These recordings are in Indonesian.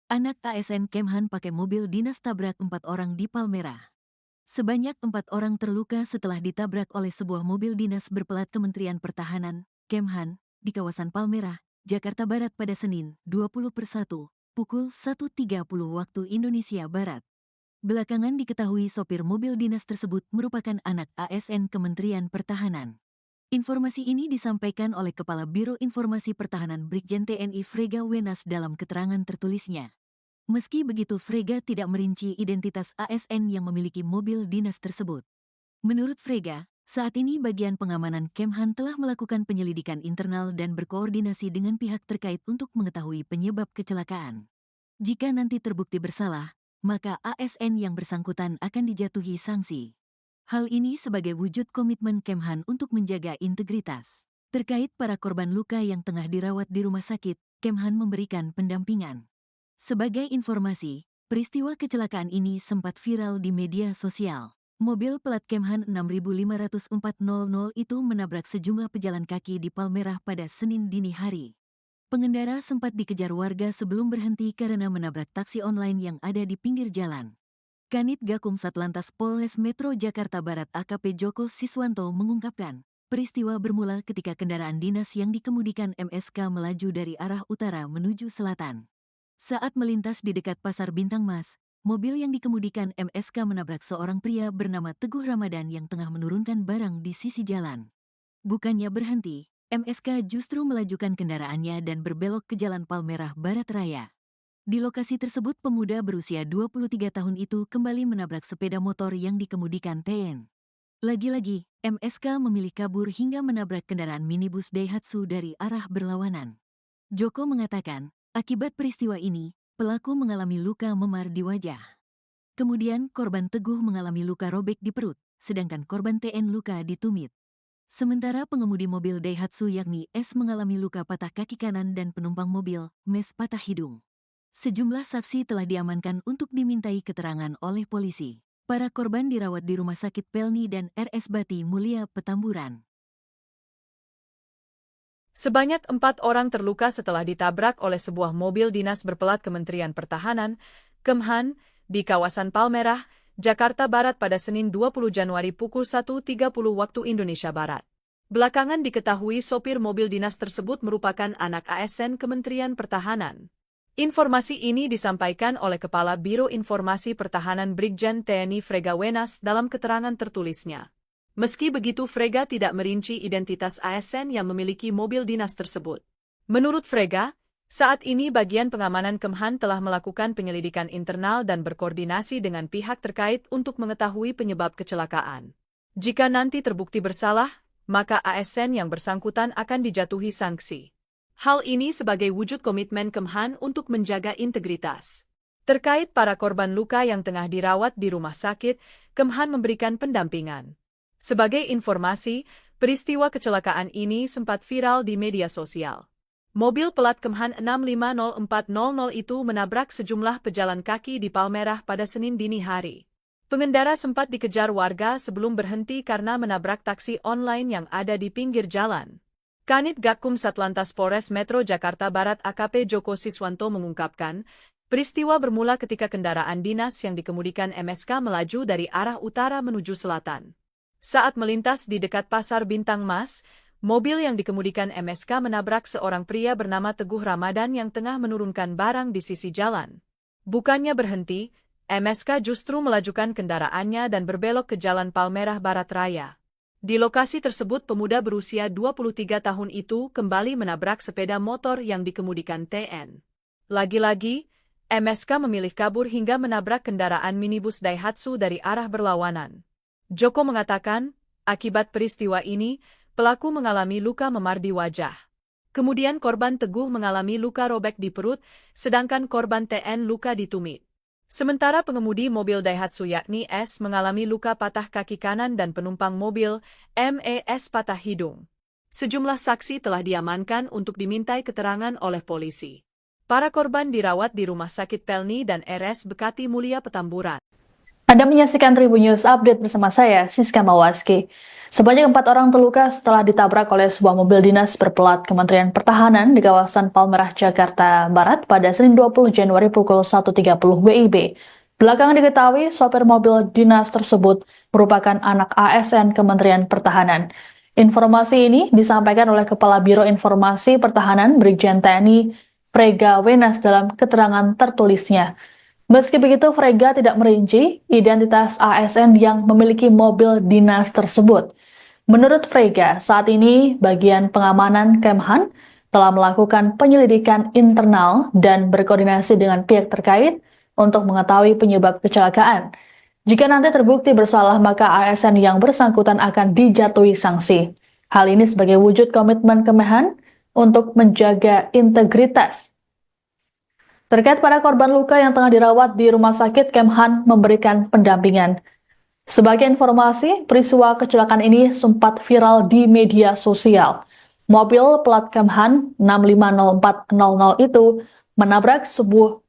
Anak ASN Kemhan pakai mobil dinas tabrak 4 orang di Palmerah. Sebanyak 4 orang terluka setelah ditabrak oleh sebuah mobil dinas berplat Kementerian Pertahanan, Kemhan, di kawasan Palmerah, Jakarta Barat pada Senin, 20/1, pukul 1.30 waktu Indonesia Barat. Belakangan diketahui sopir mobil dinas tersebut merupakan anak ASN Kementerian Pertahanan. Informasi ini disampaikan oleh Kepala Biro Informasi Pertahanan Brigjen TNI Frega Wenas dalam keterangan tertulisnya. Meski begitu, Frega tidak merinci identitas ASN yang memiliki mobil dinas tersebut. Menurut Frega, saat ini bagian pengamanan Kemhan telah melakukan penyelidikan internal dan berkoordinasi dengan pihak terkait untuk mengetahui penyebab kecelakaan. Jika nanti terbukti bersalah, maka ASN yang bersangkutan akan dijatuhi sanksi. Hal ini sebagai wujud komitmen Kemhan untuk menjaga integritas. Terkait para korban luka yang tengah dirawat di rumah sakit, Kemhan memberikan pendampingan. Sebagai informasi, peristiwa kecelakaan ini sempat viral di media sosial. Mobil plat Kemhan 650400 itu menabrak sejumlah pejalan kaki di Palmerah pada Senin dini hari. Pengendara sempat dikejar warga sebelum berhenti karena menabrak taksi online yang ada di pinggir jalan. Kanit Gakum Satlantas Polres Metro Jakarta Barat AKP Joko Siswanto mengungkapkan, peristiwa bermula ketika kendaraan dinas yang dikemudikan MSK melaju dari arah utara menuju selatan. Saat melintas di dekat Pasar Bintang Mas, mobil yang dikemudikan MSK menabrak seorang pria bernama Teguh Ramadan yang tengah menurunkan barang di sisi jalan. Bukannya berhenti, MSK justru melajukan kendaraannya dan berbelok ke Jalan Palmerah Barat Raya. Di lokasi tersebut, pemuda berusia 23 tahun itu kembali menabrak sepeda motor yang dikemudikan TN. Lagi-lagi, MSK memilih kabur hingga menabrak kendaraan minibus Daihatsu dari arah berlawanan. Joko mengatakan, akibat peristiwa ini, pelaku mengalami luka memar di wajah. Kemudian, korban Teguh mengalami luka robek di perut, sedangkan korban TN luka di tumit. Sementara pengemudi mobil Daihatsu yakni S mengalami luka patah kaki kanan dan penumpang mobil, Mes, patah hidung. Sejumlah saksi telah diamankan untuk dimintai keterangan oleh polisi. Para korban dirawat di Rumah Sakit Pelni dan RS Bati Mulia Petamburan. Sebanyak 4 orang terluka setelah ditabrak oleh sebuah mobil dinas berplat Kementerian Pertahanan, Kemhan, di kawasan Palmerah, Jakarta Barat pada Senin 20 Januari pukul 1.30 waktu Indonesia Barat. Belakangan diketahui sopir mobil dinas tersebut merupakan anak ASN Kementerian Pertahanan. Informasi ini disampaikan oleh Kepala Biro Informasi Pertahanan Brigjen TNI Frega Wenas dalam keterangan tertulisnya. Meski begitu, Frega tidak merinci identitas ASN yang memiliki mobil dinas tersebut. Menurut Frega, saat ini bagian pengamanan Kemhan telah melakukan penyelidikan internal dan berkoordinasi dengan pihak terkait untuk mengetahui penyebab kecelakaan. Jika nanti terbukti bersalah, maka ASN yang bersangkutan akan dijatuhi sanksi. Hal ini sebagai wujud komitmen Kemhan untuk menjaga integritas. Terkait para korban luka yang tengah dirawat di rumah sakit, Kemhan memberikan pendampingan. Sebagai informasi, peristiwa kecelakaan ini sempat viral di media sosial. Mobil plat Kemhan 650400 itu menabrak sejumlah pejalan kaki di Palmerah pada Senin dini hari. Pengendara sempat dikejar warga sebelum berhenti karena menabrak taksi online yang ada di pinggir jalan. Kanit Gakum Satlantas Polres Metro Jakarta Barat AKP Joko Siswanto mengungkapkan, peristiwa bermula ketika kendaraan dinas yang dikemudikan MSK melaju dari arah utara menuju selatan. Saat melintas di dekat Pasar Bintang Mas, mobil yang dikemudikan MSK menabrak seorang pria bernama Teguh Ramadan yang tengah menurunkan barang di sisi jalan. Bukannya berhenti, MSK justru melajukan kendaraannya dan berbelok ke Jalan Palmerah Barat Raya. Di lokasi tersebut, pemuda berusia 23 tahun itu kembali menabrak sepeda motor yang dikemudikan TN. Lagi-lagi, MSK memilih kabur hingga menabrak kendaraan minibus Daihatsu dari arah berlawanan. Joko mengatakan, akibat peristiwa ini, pelaku mengalami luka memar di wajah. Kemudian korban Teguh mengalami luka robek di perut, sedangkan korban TN luka di tumit. Sementara pengemudi mobil Daihatsu yakni S mengalami luka patah kaki kanan dan penumpang mobil MES patah hidung. Sejumlah saksi telah diamankan untuk dimintai keterangan oleh polisi. Para korban dirawat di Rumah Sakit Pelni dan RS Bati Mulia Petamburan. Anda menyaksikan Tribun News Update bersama saya, Siska Mawaski. Sebanyak 4 orang terluka setelah ditabrak oleh sebuah mobil dinas berplat Kementerian Pertahanan di kawasan Palmerah, Jakarta Barat pada Senin 20 Januari pukul 1.30 WIB. Belakangan diketahui sopir mobil dinas tersebut merupakan anak ASN Kementerian Pertahanan. Informasi ini disampaikan oleh Kepala Biro Informasi Pertahanan Brigjen TNI Frega Wenas dalam keterangan tertulisnya. Meski begitu, Frega tidak merinci identitas ASN yang memiliki mobil dinas tersebut. Menurut Frega, saat ini bagian pengamanan Kemhan telah melakukan penyelidikan internal dan berkoordinasi dengan pihak terkait untuk mengetahui penyebab kecelakaan. Jika nanti terbukti bersalah, maka ASN yang bersangkutan akan dijatuhi sanksi. Hal ini sebagai wujud komitmen Kemhan untuk menjaga integritas. Terkait para korban luka yang tengah dirawat di rumah sakit, Kemhan memberikan pendampingan. Sebagai informasi, peristiwa kecelakaan ini sempat viral di media sosial. Mobil plat Kemhan 650400 itu menabrak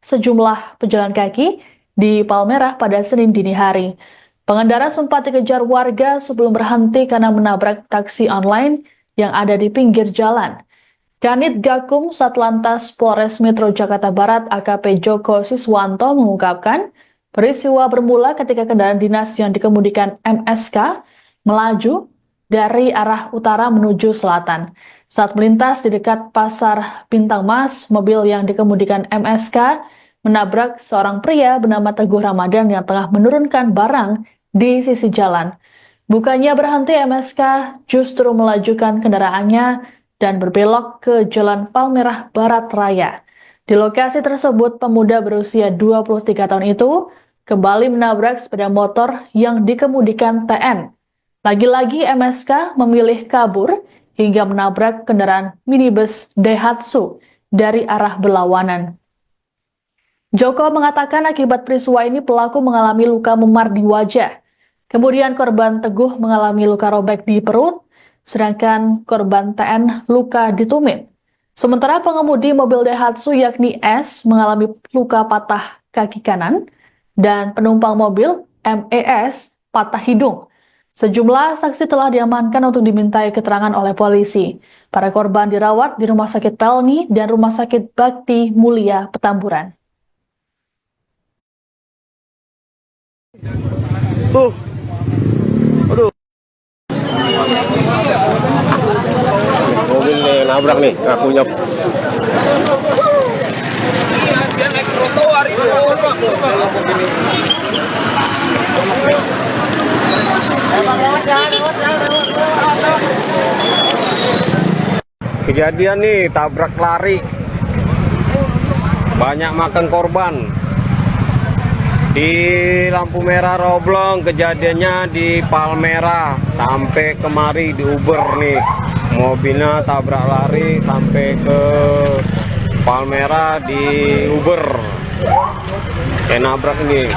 sejumlah pejalan kaki di Palmerah pada Senin dini hari. Pengendara sempat dikejar warga sebelum berhenti karena menabrak taksi online yang ada di pinggir jalan. Kanit Gakum Satlantas Polres Metro Jakarta Barat AKP Joko Siswanto mengungkapkan, peristiwa bermula ketika kendaraan dinas yang dikemudikan MSK melaju dari arah utara menuju selatan. Saat melintas di dekat Pasar Bintang Mas, mobil yang dikemudikan MSK menabrak seorang pria bernama Teguh Ramadan yang tengah menurunkan barang di sisi jalan. Bukannya berhenti, MSK justru melajukan kendaraannya dan berbelok ke Jalan Palmerah Barat Raya. Di lokasi tersebut, pemuda berusia 23 tahun itu kembali menabrak sepeda motor yang dikemudikan TN. Lagi-lagi MSK memilih kabur hingga menabrak kendaraan minibus Daihatsu dari arah berlawanan. Joko mengatakan akibat peristiwa ini pelaku mengalami luka memar di wajah. Kemudian korban Teguh mengalami luka robek di perut, sedangkan korban TN luka di tumit. Sementara pengemudi mobil Daihatsu yakni S mengalami luka patah kaki kanan dan penumpang mobil MES patah hidung. Sejumlah saksi telah diamankan untuk dimintai keterangan oleh polisi. Para korban dirawat di Rumah Sakit Pelni dan Rumah Sakit Bakti Mulia Petamburan. Aduh. Mobil nih nabrak nih, ngakunya. Dia naik trotoar itu. Kejadian nih, tabrak lari. Banyak makan korban. Di lampu merah Roblong, kejadiannya di Palmerah. Sampai kemari di Uber nih. Mobilnya tabrak lari sampai ke Palmerah di Uber. Kayak nabrak nih.